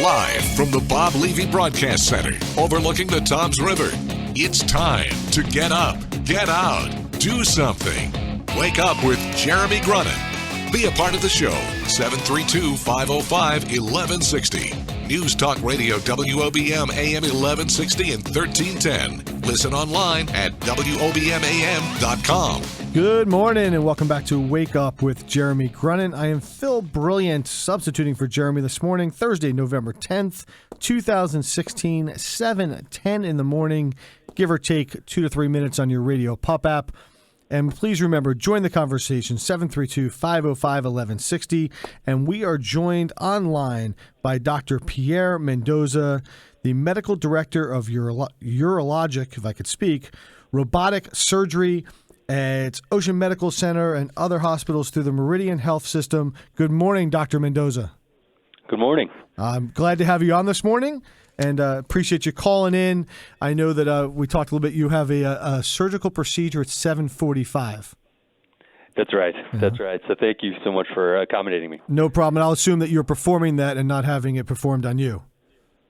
Live from the Bob Levy Broadcast Center overlooking the Toms River, it's time to get up, get out, do something. Wake up with Jeremy Grunin. Be a part of the show, 732-505-1160. News Talk Radio WOBM AM 1160 and 1310. Listen online at WOBMAM.com. Good morning and welcome back to Wake Up with Jeremy Grunin. I am Phil Brilliant, substituting for Jeremy this morning, Thursday, November 10th, 2016, 7:10 in the morning, give or take 2 to 3 minutes on your Radio Pup app. And please remember, join the conversation, 732-505-1160. And we are joined online by Dr. Pierre Mendoza, the medical director of urologic, if I could speak, robotic surgery at Ocean Medical Center and other hospitals through the Meridian Health System. Good morning, Dr. Mendoza. Good morning. I'm glad to have you on this morning and appreciate you calling in. I know that we talked a little bit. You have a surgical procedure at 7:45. That's right. Yeah. That's right. So thank you so much for accommodating me. No problem. And I'll assume that you're performing that and not having it performed on you.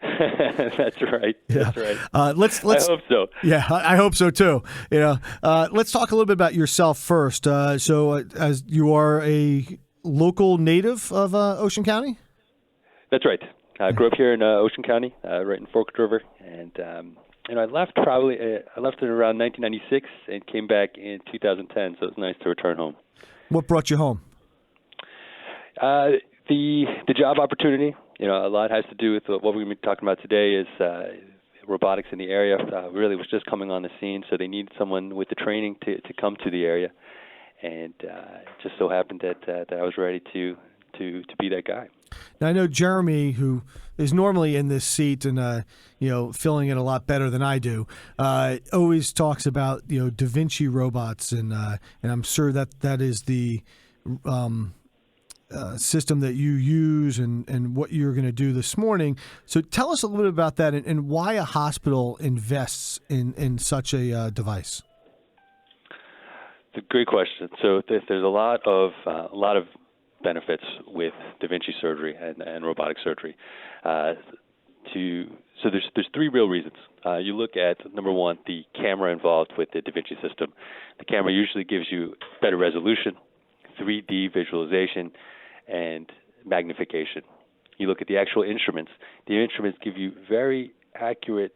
That's right. Yeah. That's right. Let's. I hope so. Yeah, I hope so too. Let's talk a little bit about yourself first. So, as you are a local native of Ocean County. That's right. I grew up here in Ocean County, right in Forked River, and I left I left in around 1996 and came back in 2010. So it's nice to return home. What brought you home? The job opportunity. A lot has to do with what we're going to be talking about today is robotics in the area. Really was just coming on the scene, so they needed someone with the training to come to the area, and it just so happened that I was ready to be that guy. Now I know Jeremy, who is normally in this seat and filling it a lot better than I do, always talks about Da Vinci robots, and I'm sure that is the system that you use and what you're going to do this morning. So tell us a little bit about that and why a hospital invests in such a device. It's a great question. So there's a lot of benefits with Da Vinci surgery and robotic surgery. So there's three real reasons. You look at, number one, the camera involved with the Da Vinci system. The camera usually gives you better resolution, 3D visualization, and magnification. You look at the actual instruments. The instruments give you very accurate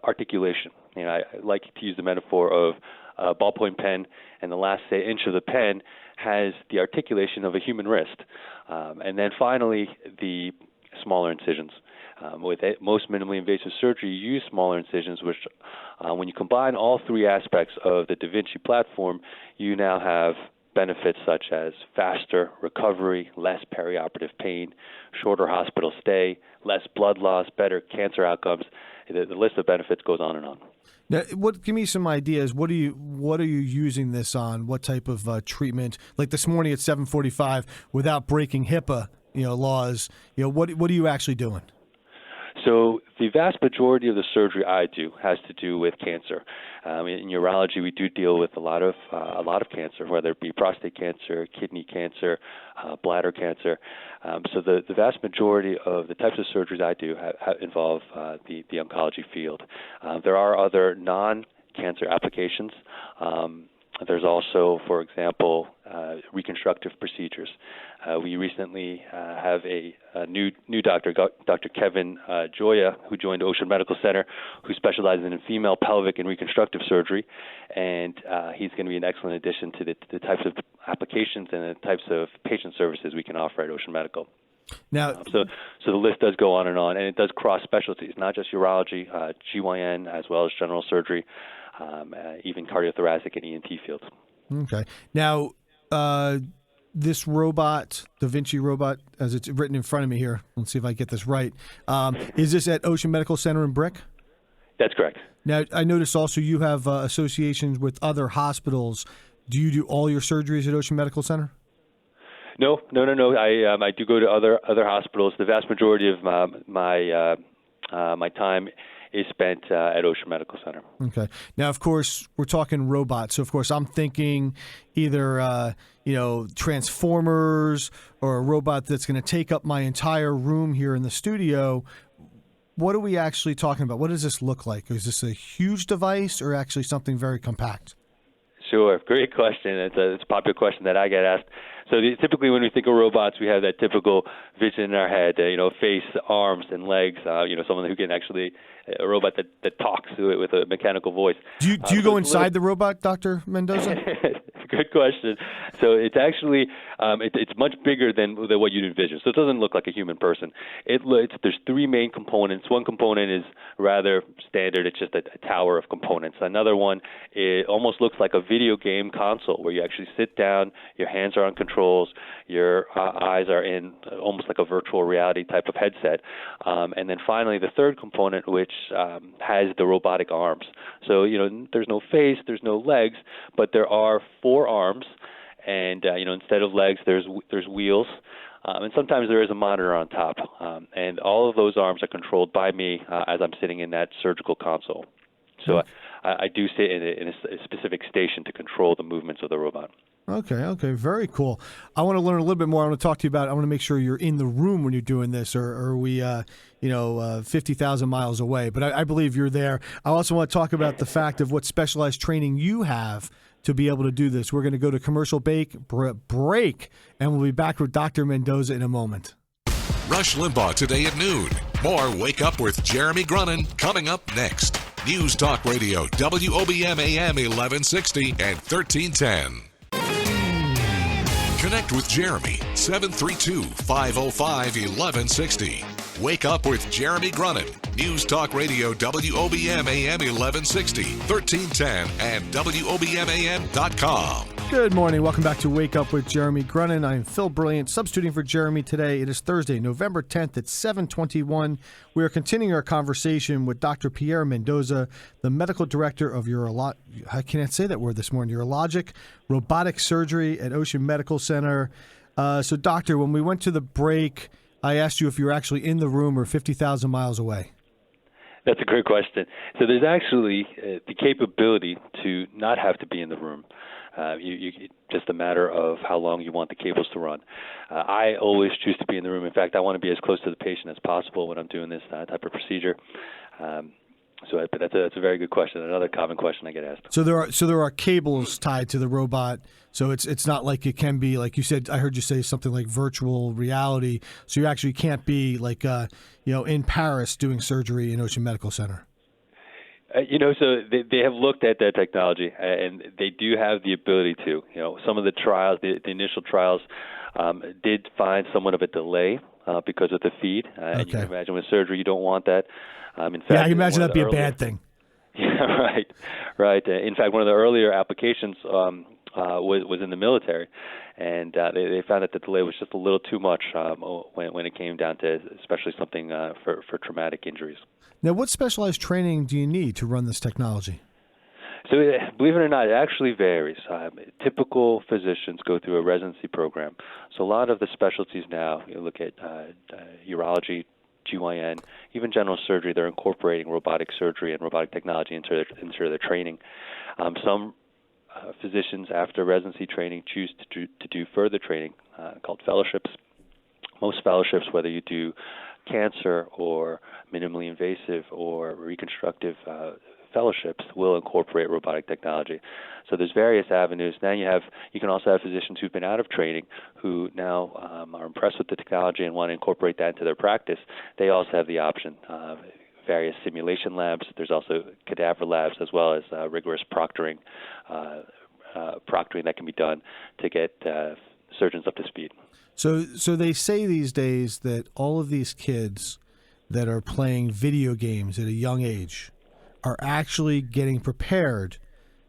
articulation. I like to use the metaphor of a ballpoint pen, and the last, say, inch of the pen has the articulation of a human wrist. And then finally, the smaller incisions. With most minimally invasive surgery, you use smaller incisions, which when you combine all three aspects of the Da Vinci platform, you now have benefits such as faster recovery, less perioperative pain, shorter hospital stay, less blood loss, better cancer outcomes. The list of benefits goes on and on. Now, give me some ideas. What are you using this on? What type of treatment? Like this morning at 7:45, without breaking HIPAA, laws. What are you actually doing? So the vast majority of the surgery I do has to do with cancer. In urology, we do deal with a lot of cancer, whether it be prostate cancer, kidney cancer, bladder cancer. So the vast majority of the types of surgeries I do involve the oncology field. There are other non-cancer applications. There's also, for example, reconstructive procedures. We recently have a new doctor, Dr. Kevin Joya, who joined Ocean Medical Center, who specializes in female pelvic and reconstructive surgery, and he's going to be an excellent addition to the types of applications and the types of patient services we can offer at Ocean Medical. Now, so the list does go on, and it does cross specialties, not just urology, GYN, as well as general surgery, even cardiothoracic and ENT fields. Okay. Now, this robot, Da Vinci robot, as it's written in front of me here, let's see if I get this right. Is this at Ocean Medical Center in Brick? That's correct. Now, I noticed also you have associations with other hospitals. Do you do all your surgeries at Ocean Medical Center? No. I do go to other hospitals. The vast majority of my time is spent at Ocean Medical Center. Okay. Now, of course, we're talking robots. So, of course, I'm thinking either, Transformers or a robot that's going to take up my entire room here in the studio. What are we actually talking about? What does this look like? Is this a huge device or actually something very compact? Sure, great question. It's a popular question that I get asked. So typically when we think of robots, we have that typical vision in our head, face, arms, and legs, someone who can actually, a robot that talks to it with a mechanical voice. Do you go inside the robot, Dr. Mendoza? Good question. So it's actually it's much bigger than what you'd envision. So it doesn't look like a human person. There's three main components. One component is rather standard. It's just a tower of components. Another one, it almost looks like a video game console where you actually sit down, your hands are on controls, your eyes are in almost like a virtual reality type of headset. And then finally, the third component, which has the robotic arms. So, there's no face, there's no legs, but there are four arms, and instead of legs, there's wheels, and sometimes there is a monitor on top, and all of those arms are controlled by me as I'm sitting in that surgical console. So I do sit in a specific station to control the movements of the robot. Okay, very cool. I want to learn a little bit more. I want to talk to you about. I want to make sure you're in the room when you're doing this, or are we, 50,000 miles away? But I believe you're there. I also want to talk about the fact of what specialized training you have to be able to do this. We're going to go to commercial break, and we'll be back with Dr. Mendoza in a moment. Rush Limbaugh today at noon. More Wake Up with Jeremy Grunin coming up next. News Talk Radio, WOBM AM 1160 and 1310. Connect with Jeremy, 732-505-1160. Wake Up with Jeremy Grunin. News Talk Radio, WOBM AM 1160, 1310, and WOBMAM.com. Good morning. Welcome back to Wake Up with Jeremy Grunin. I'm Phil Brilliant, substituting for Jeremy today. It is Thursday, November 10th at 7:21. We are continuing our conversation with Dr. Pierre Mendoza, the medical director of I can't say that word this morning, urologic robotic surgery at Ocean Medical Center. So, doctor, when we went to the break, I asked you if you were actually in the room or 50,000 miles away. That's a great question. So there's actually the capability to not have to be in the room. Just a matter of how long you want the cables to run. I always choose to be in the room. In fact, I want to be as close to the patient as possible when I'm doing this type of procedure. But that's a very good question. Another common question I get asked. So there are cables tied to the robot. So it's not like it can be, like you said. I heard you say something like virtual reality. So you actually can't be like in Paris doing surgery in Ocean Medical Center. So they have looked at that technology, and they do have the ability to. Some of the trials, the initial trials, did find somewhat of a delay because of the feed. And you can imagine with surgery, you don't want that. In fact, I can imagine that'd be a bad thing. Yeah, right. In fact, one of the earlier applications was in the military, and they found that the delay was just a little too much when it came down to especially something for traumatic injuries. Now, what specialized training do you need to run this technology? So, believe it or not, it actually varies. Typical physicians go through a residency program. So, a lot of the specialties now, you look at urology, GYN, even general surgery, they're incorporating robotic surgery and robotic technology into their training. Some physicians, after residency training, choose to do further training called fellowships. Most fellowships, whether you do cancer or minimally invasive or reconstructive fellowships, will incorporate robotic technology. So there's various avenues. Now you can also have physicians who've been out of training who now are impressed with the technology and want to incorporate that into their practice. They also have the option. Various simulation labs. There's also cadaver labs as well as rigorous proctoring that can be done to get surgeons up to speed. So they say these days that all of these kids that are playing video games at a young age are actually getting prepared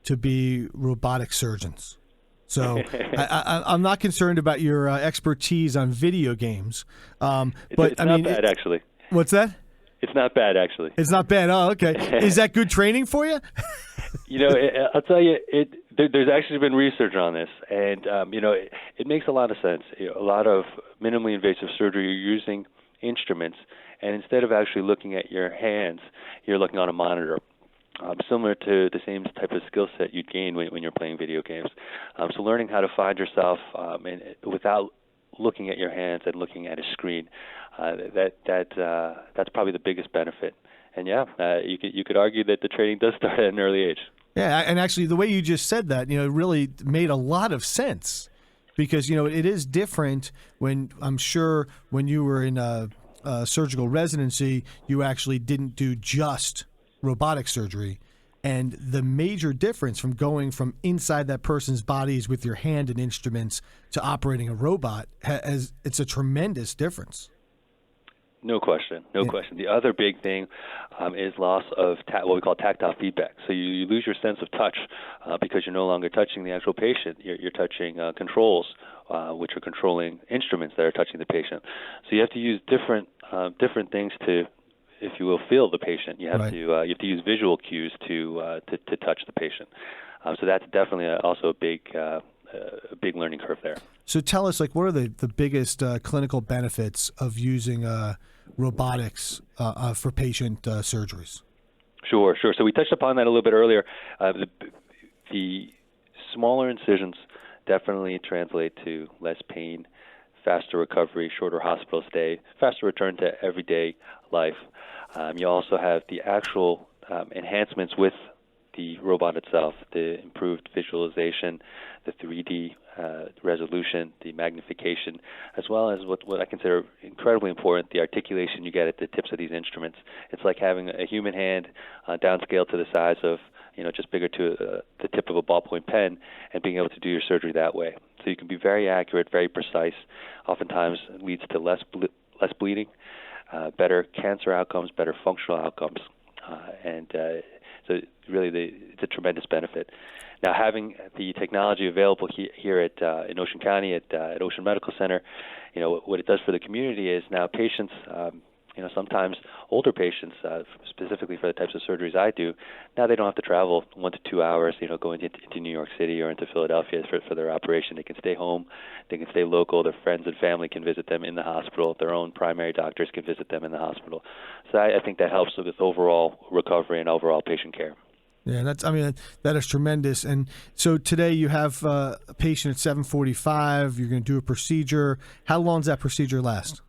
to be robotic surgeons. So I'm not concerned about your expertise on video games. But it's not bad, actually. What's that? It's not bad, actually. It's not bad. Oh, okay. Is that good training for you? I'll tell you, there's actually been research on this, and it makes a lot of sense. A lot of minimally invasive surgery, you're using instruments, and instead of actually looking at your hands, you're looking on a monitor. Similar to the same type of skill set you'd gain when you're playing video games. So learning how to find yourself and without looking at your hands and looking at a screen, that's probably the biggest benefit. And you could argue that the training does start at an early age. Yeah, and actually the way you just said that, it really made a lot of sense, because it is different when you were in a surgical residency, you actually didn't do just robotic surgery, and the major difference from going from inside that person's bodies with your hand and instruments to operating a robot, it's a tremendous difference. No question. The other big thing is loss of what we call tactile feedback. So you lose your sense of touch because you're no longer touching the actual patient. You're touching controls, which are controlling instruments that are touching the patient. So you have to use different things to, if you will, feel the patient. You have Right. to use visual cues to touch the patient. So that's definitely also a big learning curve there. So tell us, what are the biggest clinical benefits of using robotics for patient surgeries? Sure. So we touched upon that a little bit earlier. The smaller incisions definitely translate to less pain, faster recovery, shorter hospital stay, faster return to everyday life. You also have the actual enhancements with the robot itself, the improved visualization, the 3D resolution, the magnification, as well as what I consider incredibly important, the articulation you get at the tips of these instruments. It's like having a human hand downscaled to the size of, just bigger to the tip of a ballpoint pen, and being able to do your surgery that way. So you can be very accurate, very precise. Oftentimes it leads to less bleeding, better cancer outcomes, better functional outcomes, so really it's a tremendous benefit. Now, having the technology available here in Ocean County at Ocean Medical Center, what it does for the community is now patients, sometimes older patients, specifically for the types of surgeries I do, now they don't have to travel 1 to 2 hours, going into New York City or into Philadelphia for their operation. They can stay home, they can stay local, their friends and family can visit them in the hospital, their own primary doctors can visit them in the hospital. So I think that helps with overall recovery and overall patient care. Yeah, that is tremendous. And so today you have a patient at 7:45. You're going to do a procedure. How long does that procedure last?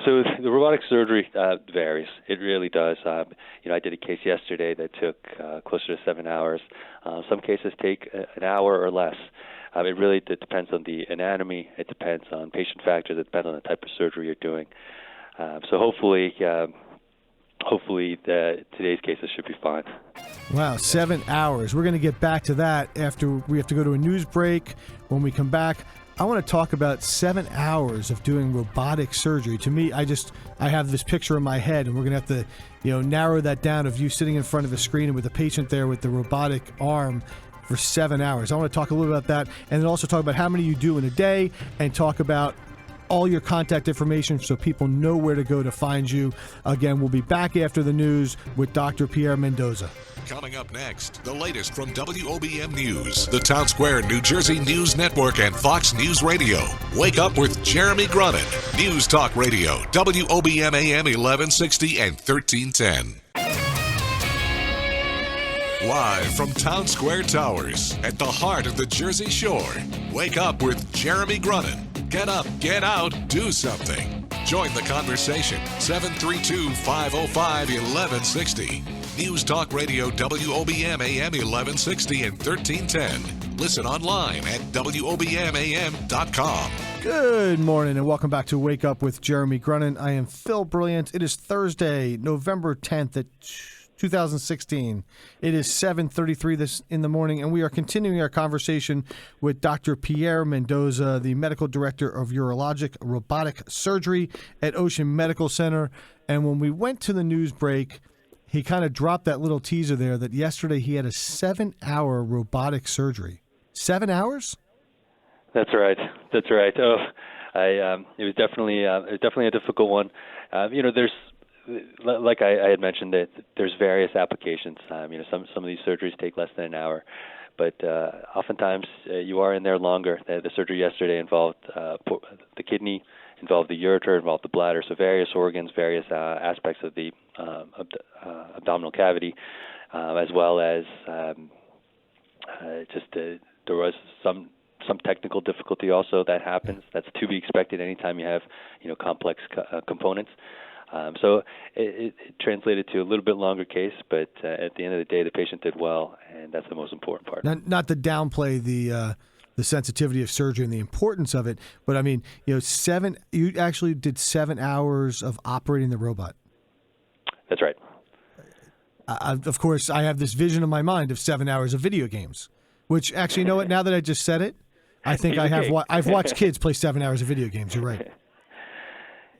So the robotic surgery varies. It really does. I did a case yesterday that took closer to 7 hours. Some cases take an hour or less. It really depends on the anatomy. It depends on patient factors. It depends on the type of surgery you're doing. So hopefully today's cases should be fine. Wow, 7 hours. We're going to get back to that after we have to go to a news break. When we come back, I want to talk about 7 hours of doing robotic surgery. To me, I have this picture in my head, and we're going to have to, narrow that down of you sitting in front of the screen and with the patient there with the robotic arm for 7 hours. I want to talk a little about that, and then also talk about how many you do in a day, and talk about all your contact information so people know where to go to find you. Again, we'll be back after the news with Dr. Pierre Mendoza. Coming up next, the latest from WOBM News, the Town Square, New Jersey News Network, and Fox News Radio. Wake up with Jeremy Grunin. News Talk Radio, WOBM AM 1160 and 1310. Live from Town Square Towers, at the heart of the Jersey Shore. Wake up with Jeremy Grunin. Get up, get out, do something. Join the conversation. 732-505-1160. News Talk Radio, WOBM AM 1160 and 1310. Listen online at WOBMAM.com. Good morning and welcome back to Wake Up with Jeremy Grunin. I am Phil Brilliant. It is Thursday, November 10th at 2016. It is 7:33 in the morning, and we are continuing our conversation with Dr. Pierre Mendoza, the Medical Director of Urologic Robotic Surgery at Ocean Medical Center. And when we went to the news break, he kind of dropped that little teaser there that yesterday he had a 7-hour robotic surgery. 7 hours? That's right. Oh, it was definitely a difficult one. There's, like I had mentioned, that there's various applications. Some of these surgeries take less than an hour, but oftentimes you are in there longer. The surgery yesterday involved the kidney involve the ureter, involve the bladder, so various organs, various aspects of the abdominal cavity, as well as there was some technical difficulty also that happens. That's to be expected anytime you have complex components. So it translated to a little bit longer case, but at the end of the day, the patient did well, and that's the most important part. Not to downplay the sensitivity of surgery and the importance of it, but I mean, you actually did 7 hours of operating the robot. That's right. Of course, I have this vision in my mind of 7 hours of video games, which actually, you know what? Now that I just said it, I think I've watched kids play 7 hours of video games. You're right.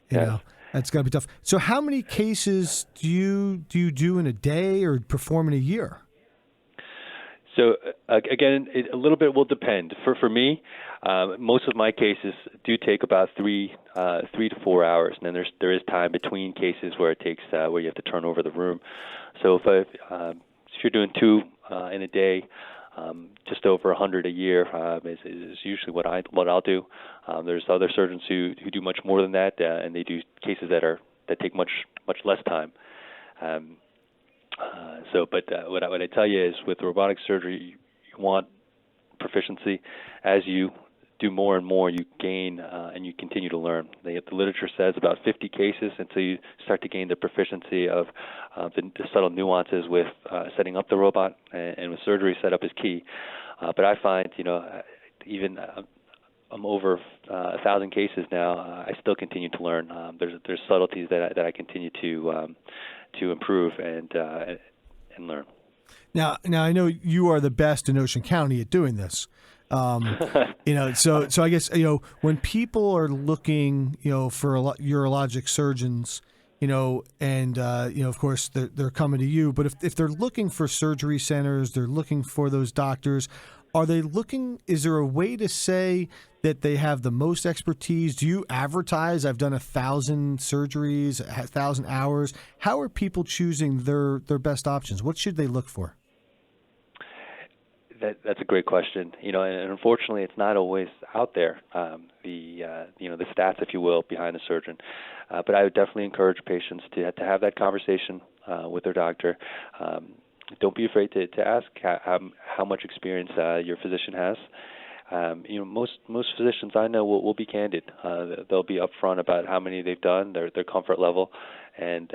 You know, that's got to be tough. So how many cases do you do in a day or perform in a year? So again, a little bit will depend. For me, most of my cases do take about 3 to 4 hours, and then there is time between cases where it takes where you have to turn over the room. So if you're doing 2 in a day, just over 100 a year is usually what I'll do. There's other surgeons who do much more than that, and they do cases that take much less time. What I tell you is, with robotic surgery, you want proficiency. As you do more and more, you gain and you continue to learn. The literature says about 50 cases until you start to gain the proficiency of the subtle nuances with setting up the robot, and with surgery, setup is key. But I find, even I'm over 1,000 cases now. I still continue to learn. There's subtleties that I continue to improve and learn. Now I know you are the best in Ocean County at doing this. So I guess, when people are looking, for urologic surgeons, of course they're coming to you, but if they're looking for surgery centers, they're looking for those doctors, is there a way to say that they have the most expertise? Do you advertise, I've done 1,000 surgeries, 1,000 hours? How are people choosing their best options? What should they look for? That's a great question. And unfortunately, it's not always out there. The stats, if you will, behind the surgeon. But I would definitely encourage patients to have that conversation with their doctor. Don't be afraid to ask how much experience your physician has. Most physicians I know will be candid. They'll be upfront about how many they've done, their comfort level, and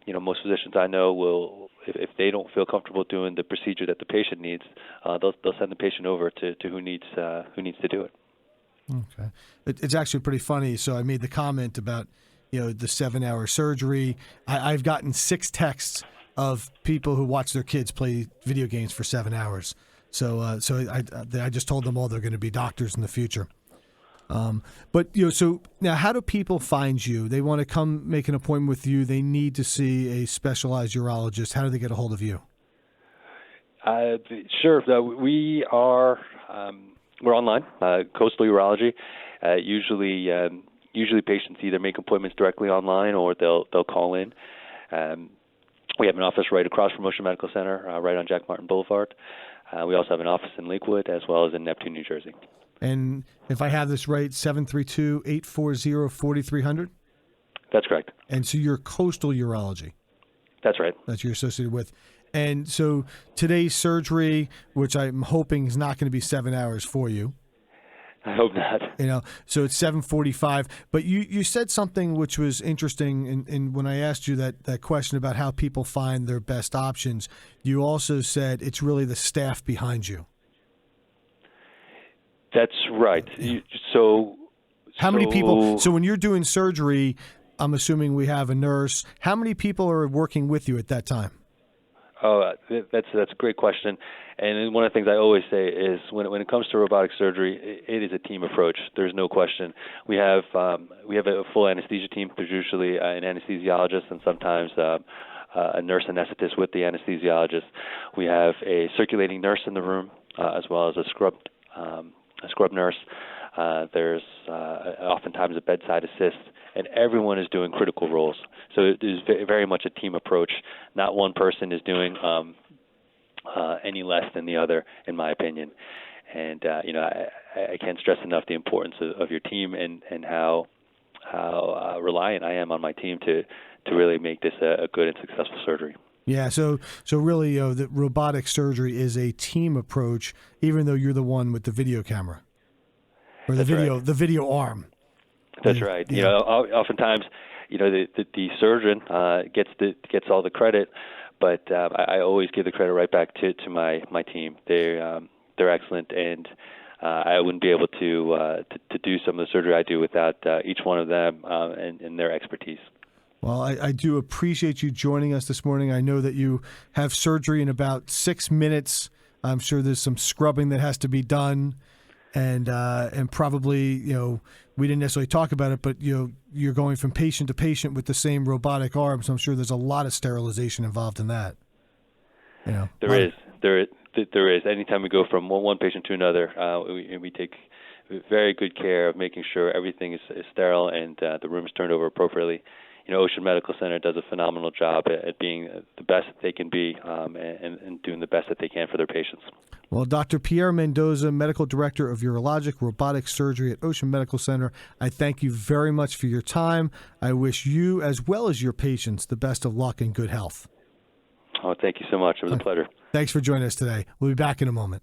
most physicians I know will, if they don't feel comfortable doing the procedure that the patient needs, they'll send the patient over to who needs to do it. Okay, it's actually pretty funny. So I made the comment about the 7-hour surgery. I've gotten 6 texts of people who watch their kids play video games for 7 hours. So I just told them all they're going to be doctors in the future. So now, how do people find you? They want to come make an appointment with you. They need to see a specialized urologist. How do they get a hold of you? Sure. We're online, Coastal Urology. Usually patients either make appointments directly online or they'll call in. We have an office right across from Ocean Medical Center, right on Jack Martin Boulevard. We also have an office in Lakewood as well as in Neptune, New Jersey. And if I have this right, 732-840-4300? That's correct. And so you're Coastal Urology? That's right. That you're associated with. And so today's surgery, which I'm hoping is not going to be 7 hours for you. I hope not. So it's 7:45. But you said something which was interesting, and when I asked you that question about how people find their best options, you also said it's really the staff behind you. That's right. Yeah. How many people? So when you're doing surgery, I'm assuming we have a nurse. How many people are working with you at that time? Oh, that's a great question. And one of the things I always say is when it comes to robotic surgery, it is a team approach. There's no question. We have a full anesthesia team. There's usually an anesthesiologist and sometimes a nurse anesthetist with the anesthesiologist. We have a circulating nurse in the room as well as a scrub nurse. There's oftentimes a bedside assist, and everyone is doing critical roles. So it is very much a team approach. Not one person is doing any less than the other, in my opinion. And I can't stress enough the importance of your team and how reliant I am on my team to really make this a good and successful surgery. Yeah, so really, the robotic surgery is a team approach, even though you're the one with the video camera or the video arm. That's right. Yeah. Oftentimes, the surgeon gets all the credit, but I always give the credit right back to my team. They're excellent, and I wouldn't be able to do some of the surgery I do without each one of them and their expertise. Well, I do appreciate you joining us this morning. I know that you have surgery in about 6 minutes. I'm sure there's some scrubbing that has to be done, and probably we didn't necessarily talk about it, but you're going from patient to patient with the same robotic arm, so I'm sure there's a lot of sterilization involved in that. There is. Anytime we go from one patient to another, we take very good care of making sure everything is sterile and the room is turned over appropriately. Ocean Medical Center does a phenomenal job at being the best that they can be and doing the best that they can for their patients. Well, Dr. Pierre Mendoza, Medical Director of Urologic Robotic Surgery at Ocean Medical Center, I thank you very much for your time. I wish you, as well as your patients, the best of luck and good health. Oh, thank you so much. It was a pleasure. Thanks for joining us today. We'll be back in a moment.